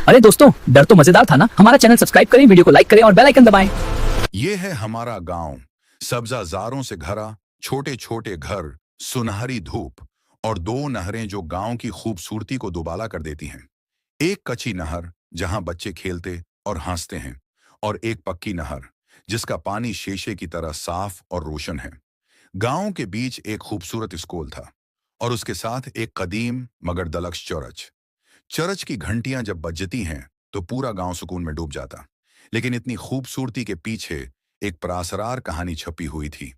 अरे दोस्तों, डर तो मजेदार था ना। हमारा चैनल सब्सक्राइब करें, वीडियो को लाइक करें और बेल आइकन दबाएं। ये है हमारा गांव, सब्जाजारों से घरा, छोटे छोटे घर, सुनहरी धूप और दो नहरें जो गांव की खूबसूरती को दुबाला कर देती हैं। एक कच्ची नहर जहां बच्चे खेलते और हंसते हैं, और एक पक्की नहर जिसका पानी शीशे की तरह साफ और रोशन है। गांव के बीच एक खूबसूरत स्कूल था, और उसके साथ एक कदीम मगर दलक्ष चर्च। चर्च की घंटियां जब बजती हैं तो पूरा गांव सुकून में डूब जाता। लेकिन इतनी खूबसूरती के पीछे एक प्रासरार कहानी छपी हुई थी।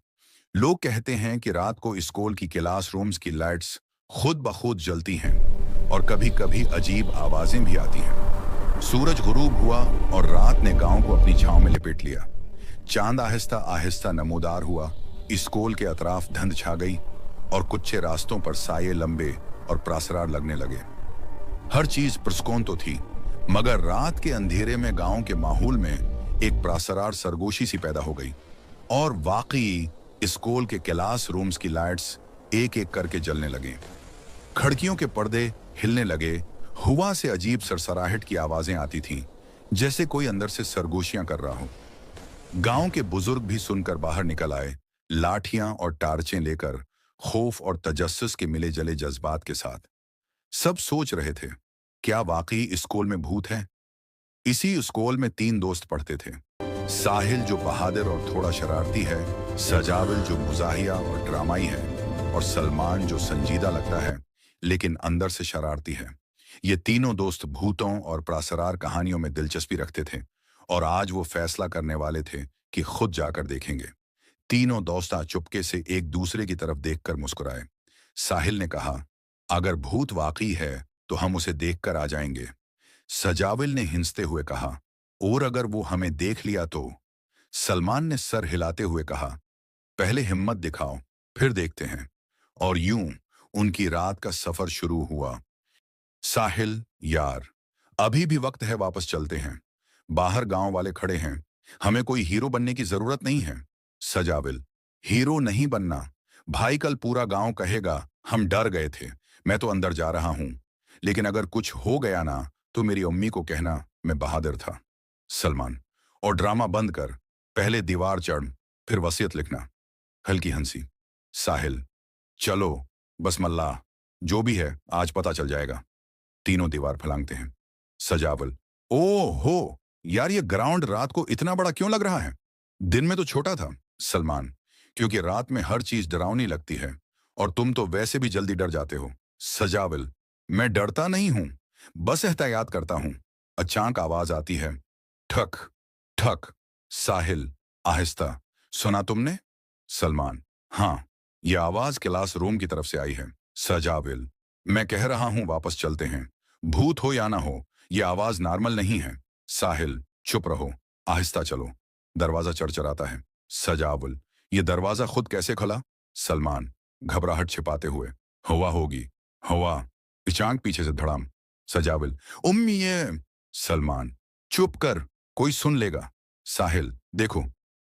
लोग कहते हैं कि रात को स्कूल की क्लास रूम्स की लाइट्स खुद ब खुद जलती हैं, और कभी कभी अजीब आवाजें भी आती हैं। सूरज गुरूब हुआ और रात ने गांव को अपनी छांव में लपेट लिया। चांद आहिस्ता आहिस्ता नमूदार हुआ, स्कूल के अतराफ धुंध छा गई, और कुछ रास्तों पर साये लंबे और प्रासरार लगने लगे। हर चीज पुरस्कून तो थी, मगर रात के अंधेरे में गांव के माहौल में एक प्रासरार सरगोशी सी पैदा हो गई। और वाकई स्कूल के क्लास रूम्स की लाइट्स एक एक करके जलने लगे, खिड़कियों के पर्दे हिलने लगे, हवा से अजीब सरसराहट की आवाजें आती थीं, जैसे कोई अंदर से सरगोशियां कर रहा हो। गांव के बुजुर्ग भी सुनकर बाहर निकल आए, लाठियां और टार्चें लेकर, खौफ और तजस्सुस के मिले जले जज्बात के साथ। सब सोच रहे थे, क्या वाकई स्कूल में भूत है? इसी स्कूल में तीन दोस्त पढ़ते थे। साहिल जो बहादुर और थोड़ा शरारती है, सजाविल जो मुजाहिया और ड्रामाई है, और सलमान जो संजीदा लगता है लेकिन अंदर से शरारती है। ये तीनों दोस्त भूतों और प्रासरार कहानियों में दिलचस्पी रखते थे, और आज वो फैसला करने वाले थे कि खुद जाकर देखेंगे। तीनों दोस्त चुपके से एक दूसरे की तरफ देखकर मुस्कुराए। साहिल ने कहा, अगर भूत वाकई है तो हम उसे देखकर आ जाएंगे। सजाविल ने हिंसते हुए कहा, और अगर वो हमें देख लिया तो? सलमान ने सर हिलाते हुए कहा, पहले हिम्मत दिखाओ, फिर देखते हैं। और यूं उनकी रात का सफर शुरू हुआ। साहिल, यार, अभी भी वक्त है, वापस चलते हैं। बाहर गांव वाले खड़े हैं, हमें कोई हीरो बनने की जरूरत नहीं है। सजाविल, हीरो नहीं बनना भाई, कल पूरा गांव कहेगा हम डर गए थे। मैं तो अंदर जा रहा हूं, लेकिन अगर कुछ हो गया ना तो मेरी अम्मी को कहना मैं बहादुर था। सलमान, और ड्रामा बंद कर, पहले दीवार चढ़, फिर वसीयत लिखना। हल्की हंसी। साहिल, चलो बस मल्लाह, जो भी है आज पता चल जाएगा। तीनों दीवार फलांगते हैं। सजावल, ओ हो यार, ये ग्राउंड रात को इतना बड़ा क्यों लग रहा है? दिन में तो छोटा था। सलमान, क्योंकि रात में हर चीज डरावनी लगती है, और तुम तो वैसे भी जल्दी डर जाते हो। सजाविल, मैं डरता नहीं हूं, बस एहतियात करता हूं। अचानक आवाज आती है, ठक ठक। साहिल, आहिस्ता, सुना तुमने? सलमान, हाँ, यह आवाज क्लास रूम की तरफ से आई है। सजाविल, मैं कह रहा हूं वापस चलते हैं, भूत हो या ना हो, यह आवाज नॉर्मल नहीं है। साहिल, चुप रहो, आहिस्ता चलो, दरवाजा चरचराता है। सजावुल, ये दरवाजा खुद कैसे खुला? सलमान, घबराहट छिपाते हुए, हवा होगी, हवा। पिचांग पीछे से धड़ाम। सजाविल, उम्मी ये। सलमान, चुप कर, कोई सुन लेगा। साहिल, देखो,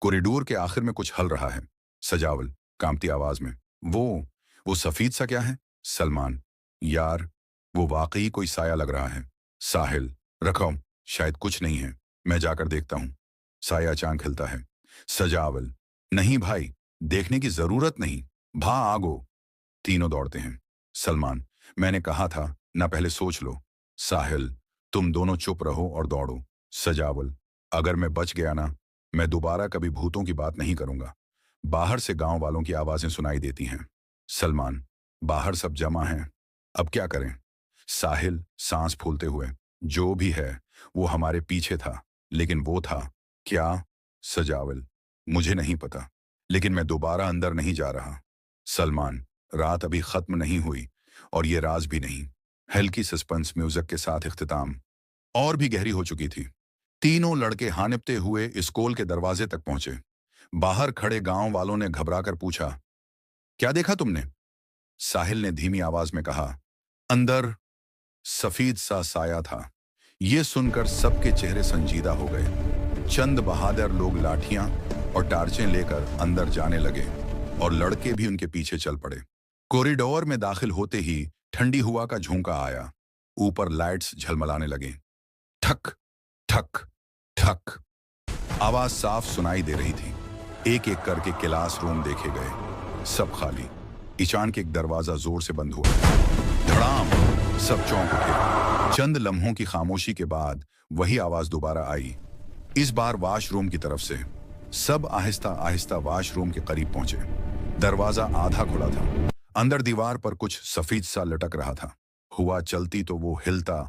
कॉरिडोर के आखिर में कुछ हल रहा है। सजाविल, कांपती आवाज में, वो सफेद सा क्या है? सलमान, यार, वो वाकई कोई साया लग रहा है। साहिल, रखो, शायद कुछ नहीं है, मैं जाकर देखता हूं। साया अचानक हिलता है। सजावल, नहीं भाई, देखने की जरूरत नहीं, भा आगो। तीनों दौड़ते हैं। सलमान, मैंने कहा था ना, पहले सोच लो। साहिल, तुम दोनों चुप रहो और दौड़ो। सजावल, अगर मैं बच गया ना, मैं दोबारा कभी भूतों की बात नहीं करूंगा। बाहर से गांव वालों की आवाजें सुनाई देती हैं। सलमान, बाहर सब जमा हैं, अब क्या करें? साहिल, सांस फूलते हुए, जो भी है वो हमारे पीछे था, लेकिन वो था क्या? सजावल, मुझे नहीं पता, लेकिन मैं दोबारा अंदर नहीं जा रहा। सलमान, रात अभी खत्म नहीं हुई, और ये राज भी नहीं। हल्की सस्पेंस म्यूजिक के साथ इख्तिताम और भी गहरी हो चुकी थी। तीनों लड़के हानिपते हुए स्कूल के दरवाजे तक पहुंचे। बाहर खड़े गांव वालों ने घबराकर पूछा, क्या देखा तुमने? साहिल ने धीमी आवाज में कहा, अंदर सफेद सा साया था। ये सुनकर सबके चेहरे संजीदा हो गए। चंद बहादुर लोग लाठियां और टार्चें लेकर अंदर जाने लगे, और लड़के भी उनके पीछे चल पड़े। कॉरिडोर में दाखिल होते ही ठंडी हवा का झोंका आया। ऊपर लाइट्स झलमलाने लगे। ठक ठक ठक। आवाज साफ सुनाई दे रही थी। एक एक करके क्लासरूम देखे गए, सब खाली। अचानक एक दरवाजा जोर से बंद हुआ। धड़ाम, सब चौंक उठे। चंद लम्हों की खामोशी के बाद वही आवाज दोबारा आई, इस बार वॉशरूम की तरफ से। सब आहिस्ता आहिस्ता वॉशरूम के करीब पहुंचे। दरवाजा आधा खुला था। अंदर दीवार पर कुछ सफेद सा लटक रहा था। हुआ चलती तो वो हिलता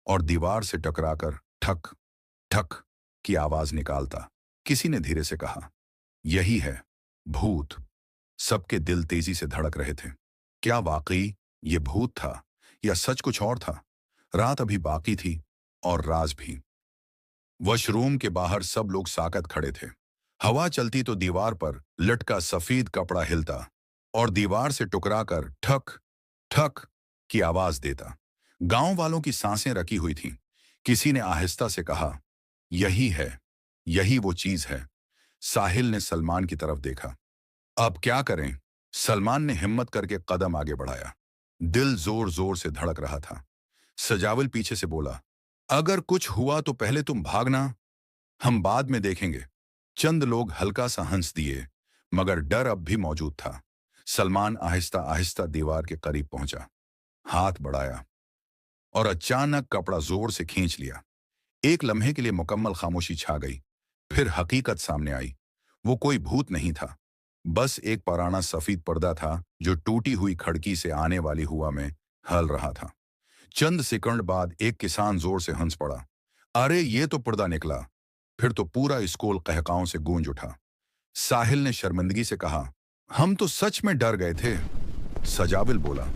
और दीवार से टकराकर ठक ठक की आवाज निकालता। किसी ने धीरे से कहा, यही है भूत। सबके दिल तेजी से धड़क रहे थे। क्या वाकई ये भूत था या सच कुछ और था? रात अभी बाकी थी और राज भी। वॉशरूम के बाहर सब लोग साकत खड़े थे। हवा चलती तो दीवार पर लटका सफेद कपड़ा हिलता और दीवार से टकराकर ठक ठक की आवाज देता। गांव वालों की सांसें रखी हुई थीं। किसी ने आहिस्ता से कहा, यही है, यही वो चीज है। साहिल ने सलमान की तरफ देखा। अब क्या करें? सलमान ने हिम्मत करके कदम आगे बढ़ाया। दिल जोर जोर से धड़क रहा था। सजावल पीछे से बोला, अगर कुछ हुआ तो पहले तुम भागना, हम बाद में देखेंगे। चंद लोग हल्का सा हंस दिए, मगर डर अब भी मौजूद था। सलमान आहिस्ता आहिस्ता दीवार के करीब पहुंचा, हाथ बढ़ाया और अचानक कपड़ा जोर से खींच लिया। एक लम्हे के लिए मुकम्मल खामोशी छा गई। फिर हकीकत सामने आई। वो कोई भूत नहीं था, बस एक पुराना सफेद पर्दा था जो टूटी हुई खिड़की से आने वाली हवा में हल रहा था। चंद सेकंड बाद एक किसान जोर से हंस पड़ा, अरे ये तो पर्दा निकला। फिर तो पूरा स्कूल कहकाओं से गूंज उठा। साहिल ने शर्मिंदगी से कहा, हम तो सच में डर गए थे। सजाविल बोला,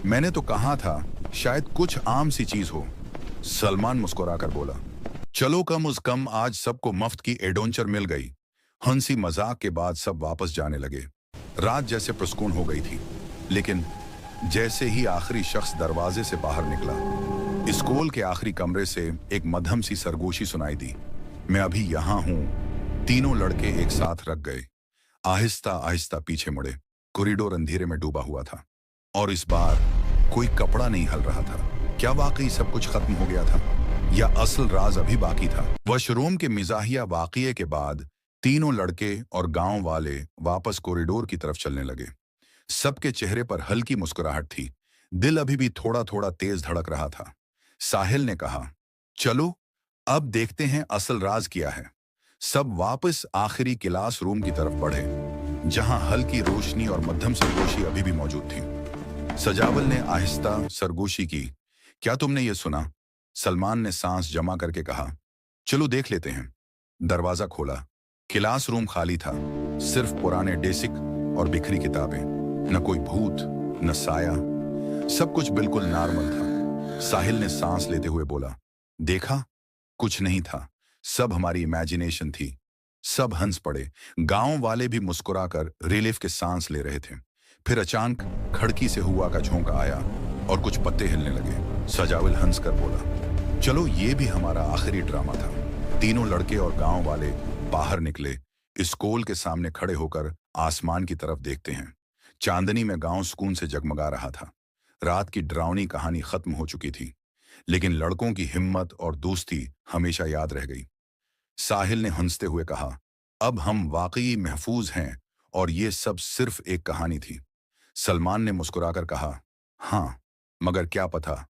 मैंने तो कहा था शायद कुछ आम सी चीज हो। सलमान मुस्कुराकर बोला, चलो कम उस कम आज सबको मुफ्त की एडवेंचर मिल गई। हंसी मजाक के बाद सब वापस जाने लगे। रात जैसे प्रसकून हो गई थी, लेकिन जैसे ही आखिरी शख्स दरवाजे से बाहर निकला, स्कूल के आखिरी कमरे से एक मध्यम सी सरगोशी सुनाई दी, मैं अभी यहां हूं। तीनों लड़के एक साथ रख गए। आहिस्ता आहिस्ता पीछे मुड़े। कॉरिडोर अंधेरे में डूबा हुआ था और इस बार कोई कपड़ा नहीं हल रहा था। क्या वाकई सब कुछ खत्म हो गया था या असल राज अभी बाकी था? वॉशरूम के मिजाहिया वाकये के बाद तीनों लड़के और गांव वाले वापस कॉरिडोर की तरफ चलने लगे। सबके चेहरे पर हल्की मुस्कुराहट थी। दिल अभी भी थोड़ा थोड़ा तेज धड़क रहा था। साहिल ने कहा, चलो अब देखते हैं असल राज क्या है। सब वापस आखिरी क्लास रूम की तरफ बढ़े, जहां हल्की रोशनी और मध्यम सरगोशी अभी भी मौजूद थी। सजावल ने आहिस्ता सरगोशी की, क्या तुमने ये सुना? सलमान ने सांस जमा करके कहा, चलो देख लेते हैं। दरवाजा खोला। क्लासरूम खाली था, सिर्फ पुराने डेस्क और बिखरी किताबें। न कोई भूत, न साया, सब कुछ बिल्कुल नॉर्मल था। साहिल ने सांस लेते हुए बोला, देखा, कुछ नहीं था, सब हमारी इमेजिनेशन थी। सब हंस पड़े। गांव वाले भी मुस्कुराकर रिलीफ के सांस ले रहे थे। फिर अचानक खिड़की से हुआ का झोंका आया और कुछ पत्ते हिलने लगे। सजाविल हंसकर बोला, चलो ये भी हमारा आखिरी ड्रामा था। तीनों लड़के और गांव वाले बाहर निकले। स्कूल के सामने खड़े होकर आसमान की तरफ देखते हैं। चांदनी में गांव सुकून से जगमगा रहा था। रात की डरावनी कहानी खत्म हो चुकी थी, लेकिन लड़कों की हिम्मत और दोस्ती हमेशा याद रह गई। साहिल ने हंसते हुए कहा, अब हम वाकई महफूज हैं और ये सब सिर्फ एक कहानी थी। सलमान ने मुस्कुराकर कहा, हाँ, मगर क्या पता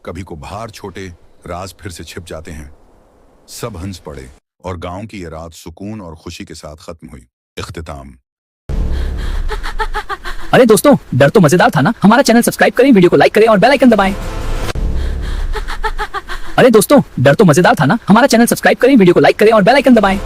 कभी को बाहर छोटे राज फिर से छिप जाते हैं। सब हंस पड़े और गांव की ये रात सुकून और खुशी के साथ खत्म हुई। इख्तिताम। अरे दोस्तों, डर तो मजेदार था ना? हमारा चैनल सब्सक्राइब करें, वीडियो को लाइक करें और बेल आइकन दबाएं। अरे दोस्तों, डर तो मजेदार था ना? हमारा चैनल सब्सक्राइब करें, वीडियो को लाइक करें और बेल आइकन दबाएं।